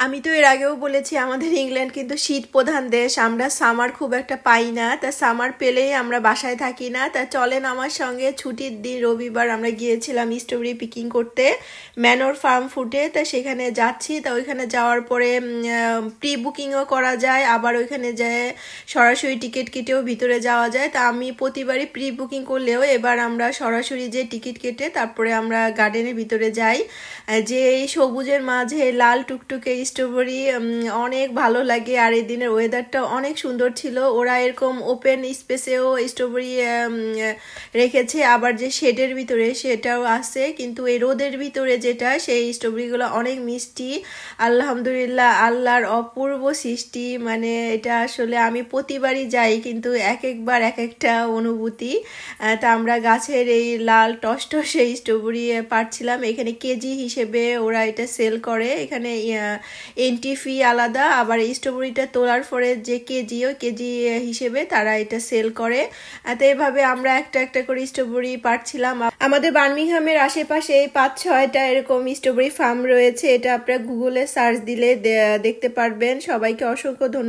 আমি তো এর আগেও বলেছি আমাদের ইংল্যান্ড কিন্তু শীত প্রধান দেশ, আমরা সামার খুব একটা পাই না। তা সামার পেলেই আমরা বাসায় থাকি না। তা চলেন আমার সঙ্গে, ছুটির দিন রবিবার আমরা গিয়েছিলাম স্ট্রবেরি পিকিং করতে ম্যানর ফার্ম ফুডে। তা সেখানে যাচ্ছি। তা ওইখানে যাওয়ার পরে প্রি বুকিংও করা যায়, আবার ওইখানে যায় সরাসরি টিকিট কেটেও ভিতরে যাওয়া যায়। তা আমি প্রতিবারই প্রি বুকিং করলেও এবার আমরা সরাসরি যে টিকিট কেটে তারপরে আমরা গার্ডেনের ভিতরে যাই। যে এই সবুজের মাঝে লাল টুকটুকে স্ট্রবেরি অনেক ভালো লাগে। আর এই দিনের ওয়েদারটা অনেক সুন্দর ছিল। ওরা এরকম ওপেন স্পেসেও স্ট্রবেরি রেখেছে, আবার যে শেডের ভিতরে সেটাও আছে, কিন্তু এই রোদের ভিতরে যেটা সেই স্ট্রবেরিগুলো অনেক মিষ্টি। আলহামদুলিল্লাহ, আল্লাহর অপূর্ব সৃষ্টি। মানে এটা আসলে আমি প্রতিবারই যাই, কিন্তু এক একবার এক একটা অনুভূতি। তা আমরা গাছের এই লাল টসটসে স্ট্রবেরি পাচ্ছিলাম। এখানে কেজি হিসেবে ওরা এটা সেল করে। এখানে এন্ট্রি ফি আলাদা, আবার স্ট্রবেরিটা তোলার পরে যে কেজি ওই কেজি হিসেবে তারা এটা সেল করে। তো এভাবে আমরা একটা একটা করে স্ট্রবেরি পাচ্ছিলাম। আমাদের বার্মিংহামের আশেপাশে 5-6টা এরকম স্ট্রবেরি ফার্ম রয়েছে। এটা আপনারা গুগলে সার্চ দিলে দেখতে পারবেন। সবাইকে অসংখ্য ধন্যবাদ।